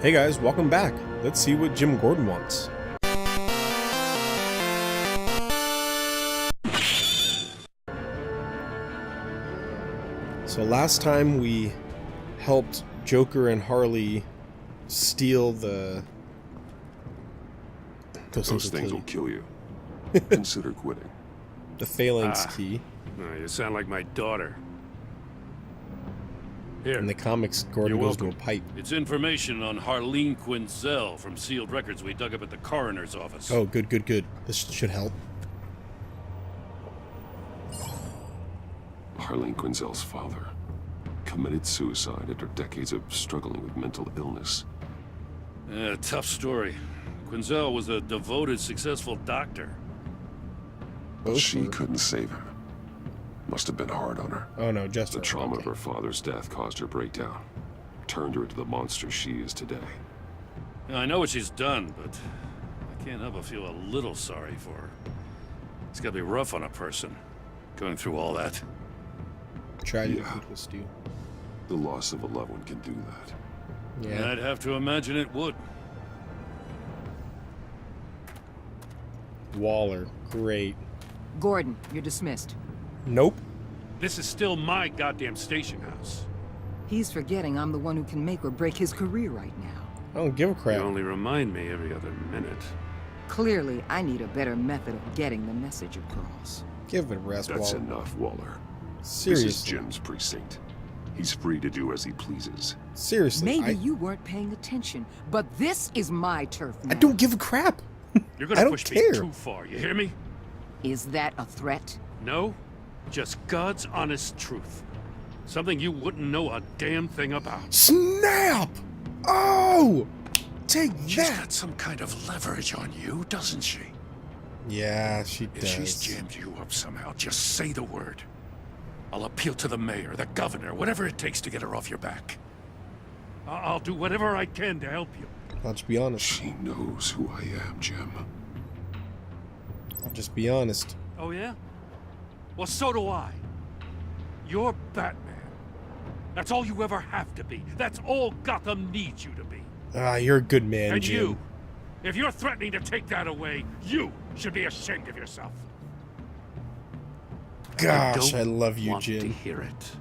Hey guys, welcome back. Let's see what Jim Gordon wants. So last time we helped Joker and Harley steal the... Those things will kill you. Consider quitting. The phalanx key. Oh, you sound like my daughter. Here. In the comics, Gordon goes to a pipe. It's information on Harleen Quinzel from sealed records we dug up at the coroner's office. Oh, good, good, good. This should help. Harleen Quinzel's father committed suicide after decades of struggling with mental illness. Yeah, tough story. Quinzel was a devoted, successful doctor. But she couldn't save him. Must have been hard on her. Oh no, just the trauma of her father's death caused her breakdown. Turned her into the monster she is today. Yeah, I know what she's done, but I can't help but feel a little sorry for her. It's gotta be rough on a person, going through all that. Tragedy. Yeah. The loss of a loved one can do that. Yeah. I'd have to imagine it would. Waller, great. Gordon, you're dismissed. Nope. This is still my goddamn station house. He's forgetting I'm the one who can make or break his career right now. I don't give a crap. You only remind me every other minute. Clearly, I need a better method of getting the message across. Give it a rest, That's Waller. enough, Waller. Seriously. This is Jim's precinct. He's free to do as he pleases. Seriously. Maybe you weren't paying attention, but this is my turf now. I don't give a crap. You're I gonna don't push care. me too far, you hear me? Is that a threat? No, just God's honest truth. Something you wouldn't know a damn thing about. Snap! Oh! Take She's that! got some kind of leverage on you, doesn't she? Yeah, she If does. she's jammed you up somehow, just say the word. I'll appeal to the mayor, the governor, whatever it takes to get her off your back. I'll do whatever I can to help you. I'll just be honest. She knows who I am, Jim. I'll just be honest. Oh, yeah? Well, so do I. You're Batman. That's all you ever have to be. That's all Gotham needs you to be. Ah, you're a good man, And Jim. you, if you're threatening to take that away, you should be ashamed of yourself. Gosh, I don't love you, want to Jim. hear it.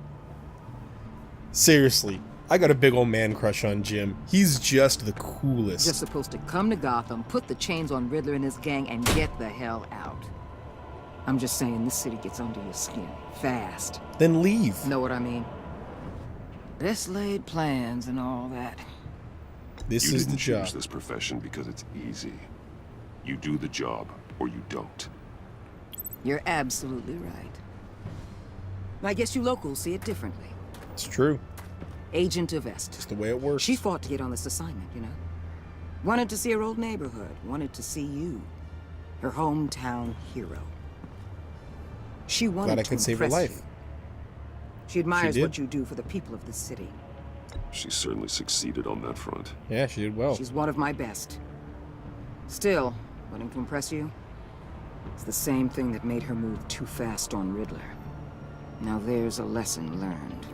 Seriously, I got a big old man crush on Jim. He's just the coolest. You're supposed to come to Gotham, put the chains on Riddler and his gang, and get the hell out. I'm just saying, this city gets under your skin. Fast. Then leave. Know what I mean? Best laid plans and all that. This You is didn't the job. choose this profession because it's easy. You do the job, or you don't. You're absolutely right. I guess you locals see it differently. It's true. Agent of Est. It's the way it works. She fought to get on this assignment, you know? Wanted to see her old neighborhood. Wanted to see you. Her hometown hero. She wanted Glad I to could save her impress life. you. She admires did. what you do for the people of this city. She certainly succeeded on that front. Yeah, she did well. She's one of my best. Still, wouldn't impress you? It's the same thing that made her move too fast on Riddler. Now there's a lesson learned.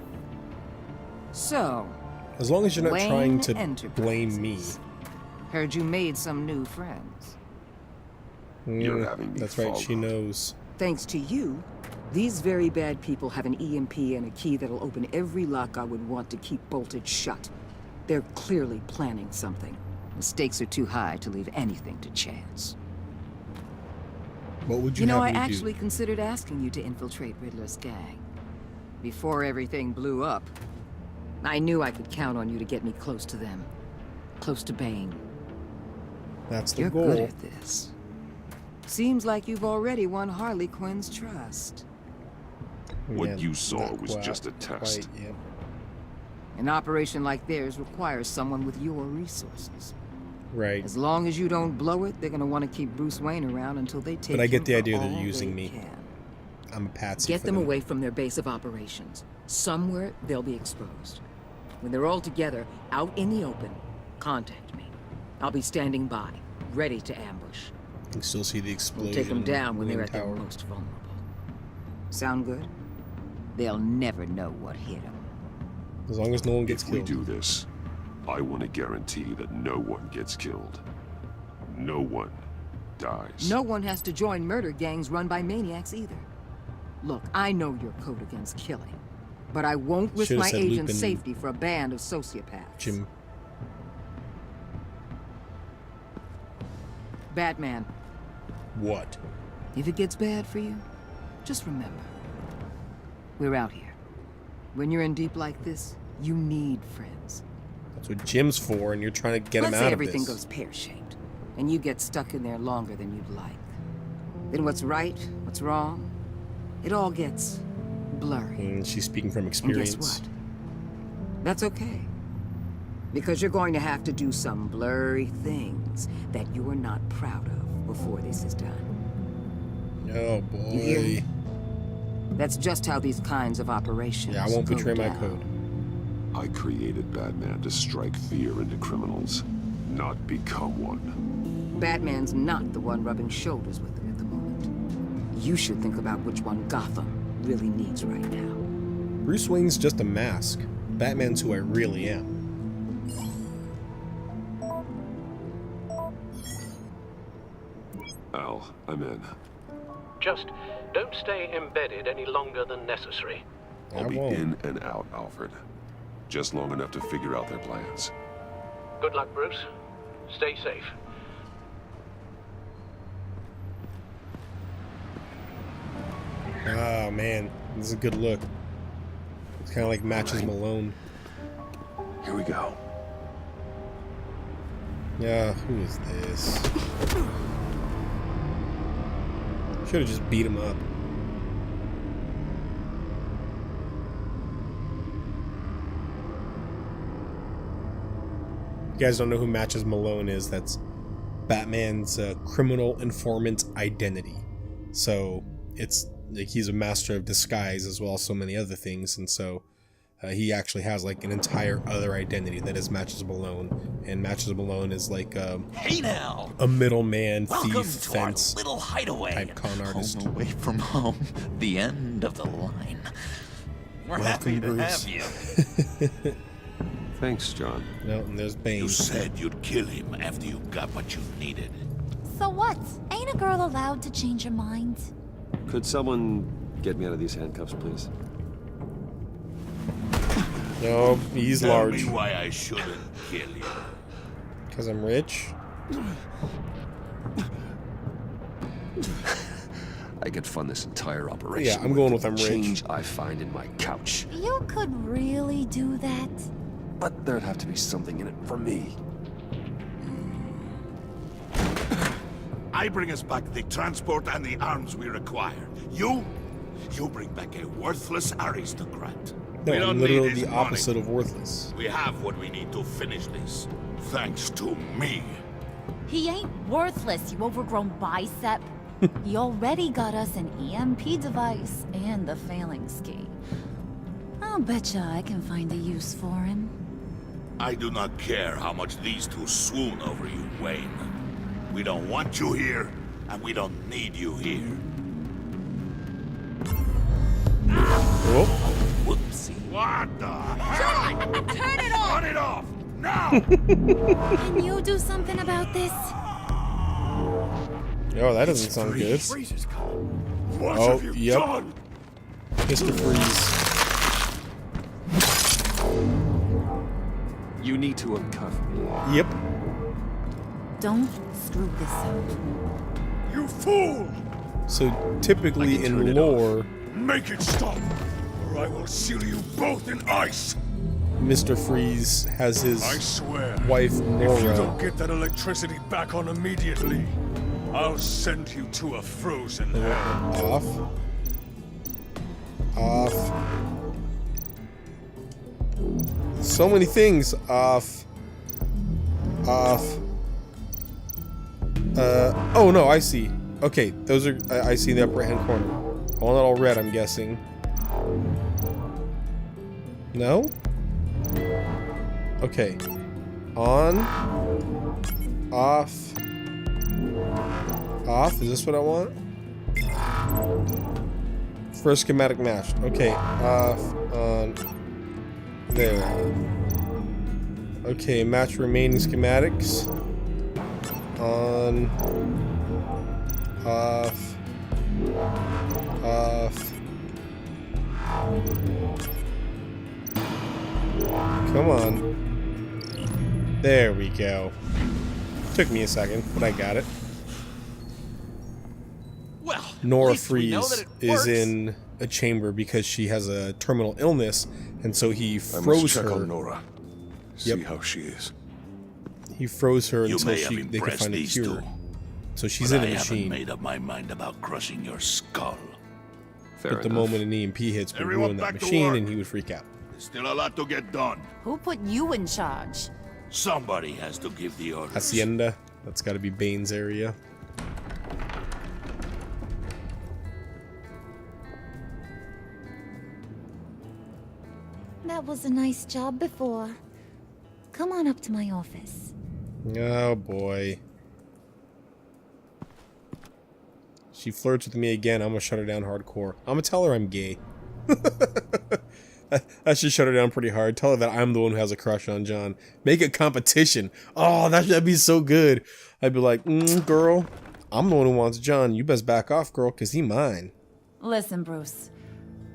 So, As long as you're not Wayne trying to blame Enterprises. me. Heard you made some new friends. You're having me That's right, she followed. knows. Thanks to you, these very bad people have an EMP and a key that'll open every lock I would want to keep bolted shut. They're clearly planning something. The stakes are too high to leave anything to chance. What would you, You know, I have me actually considered asking you to infiltrate Riddler's gang. Before everything blew up, I knew I could count on you to get me close to them. Close to Bane. do? That's the You're goal. good at this. Seems like you've already won Harley Quinn's trust. What Yeah, you saw not was quite- just a test. quite yet. An operation like theirs requires someone with your resources. Right. As long as you don't blow it, they're gonna want to keep Bruce Wayne around until they take But I get him the for idea they're all using they me. can. I'm a patsy Get for them away from their base of operations. Somewhere they'll be exposed. When they're all together, out in the open, contact me. I'll be standing by, ready to ambush. You can still see the explosion. We'll take them down when in they're the at their tower. most vulnerable. Sound good? They'll never know what hit them. As long as no one gets If we killed. do this, I want to guarantee that no one gets killed. No one dies. No one has to join murder gangs run by maniacs either. Look, I know your code against killing, but I won't risk Should've my said agent's Lupin. safety for a band of sociopaths. Jim. Batman, What? if it gets bad for you, just remember, we're out here. When you're in deep like this, you need friends. That's what Jim's for, and you're trying to get him Let's out say of everything this. goes pear-shaped, and you get stuck in there longer than you'd like. Then what's right, what's wrong, it all gets blurry. And she's speaking from And experience. guess what? That's okay. Because you're going to have to do some blurry things that you are not proud of before this is done. Oh You hear boy. me? That's just how these kinds of operations Yeah, I won't go betray my down. code. I created Batman to strike fear into criminals, not become one. Batman's not the one rubbing shoulders with them at the moment. You should think about which one Gotham really needs right now. Bruce Wayne's just a mask. Batman's who I really am. Al, I'm in. Just don't stay embedded any longer than necessary. I I'll be won't. in and out, Alfred. Just long enough to figure out their plans. Good luck, Bruce. Stay safe. Oh man, this is a good look. It's kind of like matches Malone. Here we go. Yeah, who is this? Should have just beat him up. You guys don't know who Matches Malone is? That's Batman's criminal informant identity. So it's like he's a master of disguise as well as so many other things, and so he actually has like an entire other identity that is Matches Malone, and Matches Malone is like Hey now! a middleman, Welcome thief, to fence our little hideaway. type con artist. Home away from home. The end of the line. We're happy to Bruce. have you. Thanks, John. No, and there's Bane. You said you'd kill him after you got what you needed. So what? Ain't a girl allowed to change her mind? Could someone get me out of these handcuffs, please? No, he's Tell large. me why I shouldn't kill you. Because I'm rich. I could fund this entire operation. Yeah, I'm going with I'm the rich. change I find in my couch. You could really do that? But there'd have to be something in it for me. I bring us back the transport and the arms we require. You bring back a worthless aristocrat. No, we I'm don't literally need his the opposite money. of worthless. We have what we need to finish this. Thanks to me. He ain't worthless, you overgrown bicep. He already got us an EMP device and the failing ski. I'll betcha I can find a use for him. I do not care how much these two swoon over you, Wayne. We don't want you here, and we don't need you here. Oh, Whoopsie. What the hell? Turn it off! Turn it off! Now! Can you do something about this? oh, that doesn't sound good. What Oh, have you yep. done? Mr. Freeze. You need to uncuff me. Yep. Don't screw this up. You fool! So typically I can turn in it lore, Make it stop, or I will seal you both in ice. Mr. Freeze has his I swear, wife if you Nora. don't get that electricity back on immediately, I'll send you to a frozen hell. Off. Off. So many things. Off. Off. Oh no, I see. Okay, those are. I see in the upper right hand corner. All that all red, I'm guessing. No? Okay. On. Off. Off. Is this what I want? First schematic match. Okay. Off. On. There. Okay, match remaining schematics. On. Off. Off. Come on. There we go. Took me a second, but I got it. Well, Nora at least we know Freeze that it is works. in a chamber because she has a terminal illness, and so he I must froze check her. on Nora. See Yep. how she is. He froze her You until may have they could impressed find a these cure. two, So she's but in a I haven't machine. made up my mind about crushing your skull. Fair But the enough. moment an EMP hits, would Everyone ruin that back to machine, work. and he would freak out. There's still a lot to get done. Who put you in charge? Somebody has to give the orders. Hacienda. That's got to be Bane's area. That was a nice job before. Come on up to my office. Oh boy. She flirts with me again. I'm gonna shut her down hardcore. I'm gonna tell her I'm gay. I should shut her down pretty hard. Tell her that I'm the one who has a crush on John. Make it competition. Oh, that'd be so good. I'd be like, girl, I'm the one who wants John. You best back off, girl, because he mine. Listen, Bruce.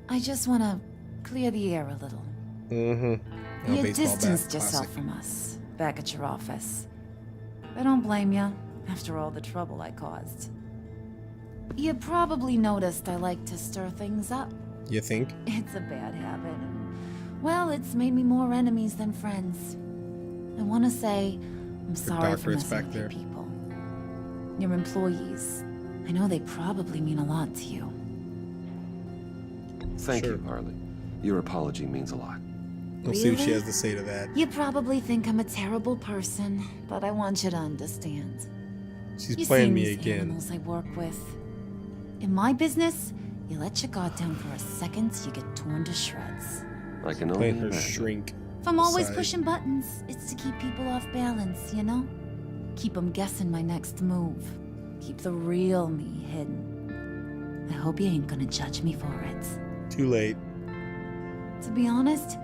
I just want to clear the air a little. Mm-hmm. You distanced yourself from us back at your office. I don't blame you, after all the trouble I caused. You probably noticed I like to stir things up. You think? It's a bad habit, and, well, it's made me more enemies than friends. I want to say I'm sorry for doctorate's messing back with there. your people. Your employees. I know they probably mean a lot to you. Thank Sure. you, Harley. Your apology means a lot. We'll see what she Really? has to say to that. You probably think I'm a terrible person, but I want you to understand. She's You playing seen me these again. animals I work with. In my business, you let your guard down for a second, you get torn to shreds. I can only Playing her imagine. shrink. If I'm always Side. pushing buttons, it's to keep people off balance, you know? Keep them guessing my next move. Keep the real me hidden. I hope you ain't gonna judge me for it. Too late. To be honest,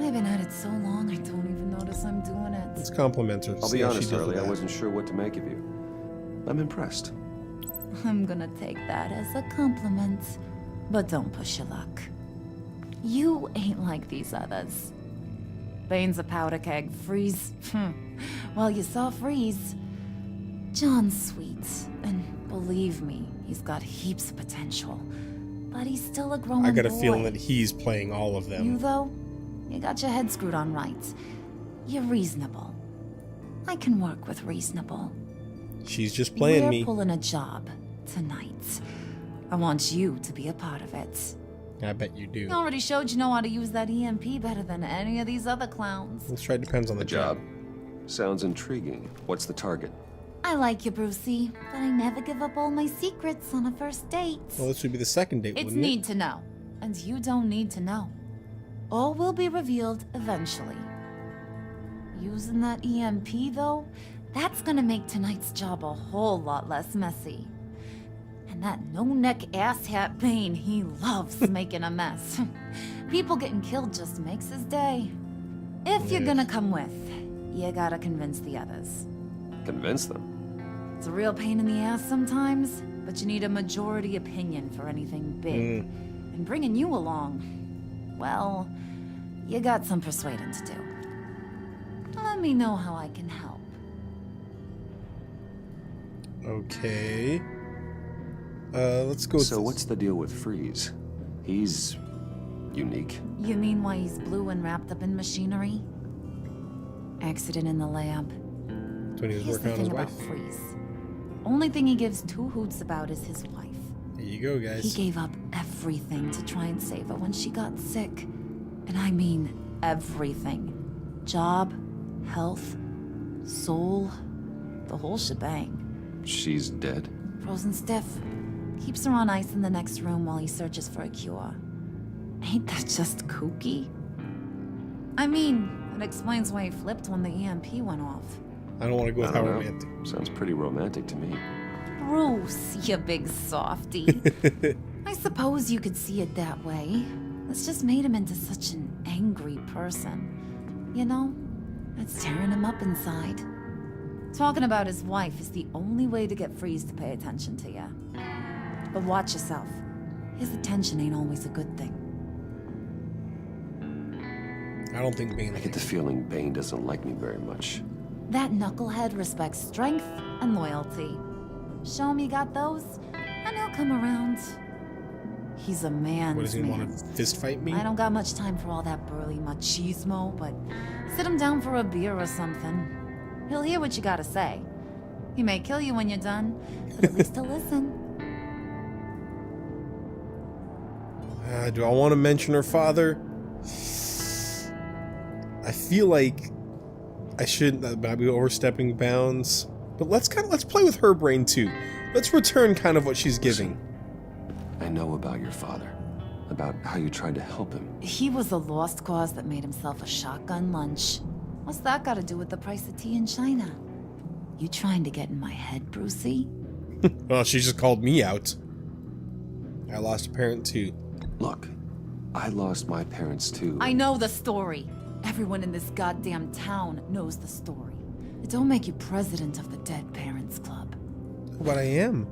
I've been at it so long I don't even notice I'm doing Let's it. compliment her. I'll See be how she honest, does with Harley, I that. wasn't sure what to make of you. I'm impressed. I'm gonna take that as a compliment. But don't push your luck. You ain't like these others. Bane's a powder keg. Freeze. Well, you saw Freeze. John's sweet, and believe me, he's got heaps of potential. But he's still a growing boy. I got a feeling that he's playing all of You, them. though, you got your head screwed on right. You're reasonable. I can work with reasonable. She's just playing We're me. pulling a job tonight. I want you to be a part of it. I bet you do. You already showed you know how to use that EMP better than any of these other clowns. Let's try. Depends on the The job. Sounds intriguing. What's the target? I like you, Brucey, but I never give up all my secrets on a first date. Well, this would be the second date, It's wouldn't need to know, and you don't need to know. All will be revealed eventually. Using that EMP, though, that's gonna make tonight's job a whole lot less messy. And that no-neck asshat Bane, he loves making a mess. People getting killed just makes his day. If you're Yes. gonna come with, you gotta convince the others. Convince them. It's a real pain in the ass sometimes, but you need a majority opinion for anything big. And bringing you along, well, you got some persuading to do. Let me know how I can help. it? Okay. Let's go. So what's the deal with Freeze? He's unique. You mean why he's blue and wrapped up in machinery? Accident in the lab. when he was Here's working the on his thing about wife? Freeze. Only thing he gives two hoots about is his wife. There you go, He guys. gave up everything to try and save her when she got sick. And I mean everything. Job, health, soul, the whole shebang. She's dead. Frozen stiff. Keeps her on ice in the next room while he searches for a cure. Ain't that just kooky? I mean, it explains why he flipped when the EMP went off. I don't want to go with I how don't know. romantic. Sounds pretty romantic to me. Bruce, you big softy. I suppose you could see it that way. It's just made him into such an angry person. You know? It's tearing him up inside. Talking about his wife is the only way to get Freeze to pay attention to you. But watch yourself. His attention ain't always a good thing. I don't think Bane. I get the feeling Bane doesn't like me very much. That knucklehead respects strength and loyalty. Show him you got those, and he'll come around. He's a man's What, does he man. want to fist fight me? I don't got much time for all that burly machismo, but sit him down for a beer or something. He'll hear what you gotta say. He may kill you when you're done, but at least he'll listen. Do I want to mention her father? I feel like I shouldn't. I'd be overstepping bounds. But let's play with her brain too. Let's return kind of what she's giving. I know about your father. About how you tried to help him. He was a lost cause that made himself a shotgun lunch. What's that got to do with the price of tea in China? You trying to get in my head, Brucey? Well, she just called me out. I lost a parent too. Look, I lost my parents too. I know the story. Everyone in this goddamn town knows the story. It don't make you president of the Dead Parents Club. But I am.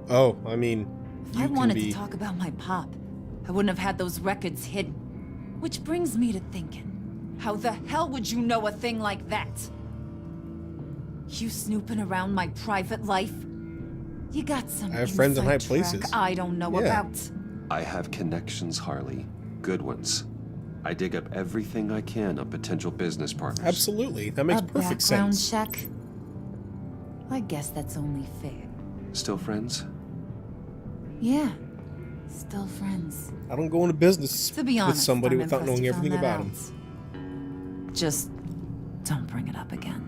Oh, I mean, If I wanted to talk about my pop, I wouldn't have had those records hidden. Which brings me to thinking, how the hell would you know a thing like that? You snooping around my private life? You got some I have friends in high inside track places. I don't know Yeah. about. I have connections, Harley. Good ones. I dig up everything I can on potential business partners. Absolutely. That makes A perfect background sense. check? I guess that's only fair. Still friends? Yeah, still friends. I don't go into business To be with honest, somebody I'm without impressed knowing you everything found that about him. out. Just don't bring it up again.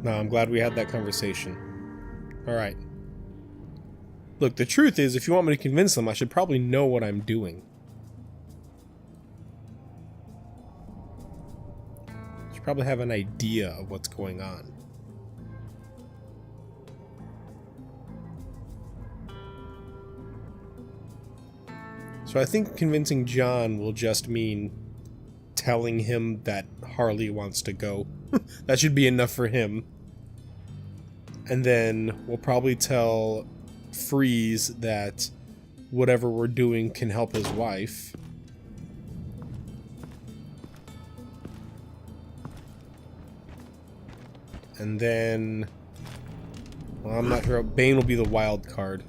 No, I'm glad we had that conversation. Alright. Look, the truth is, if you want me to convince them, I should probably know what I'm doing. I should probably have an idea of what's going on. So I think convincing John will just mean telling him that Harley wants to go. That should be enough for him. And then we'll probably tell Freeze that whatever we're doing can help his wife. And then... well, I'm not sure. Bane will be the wild card.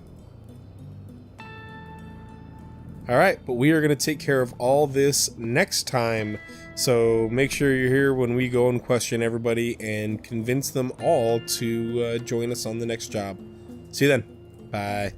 Alright, but we are going to take care of all this next time. So make sure you're here when we go and question everybody and convince them all to join us on the next job. See you then. Bye.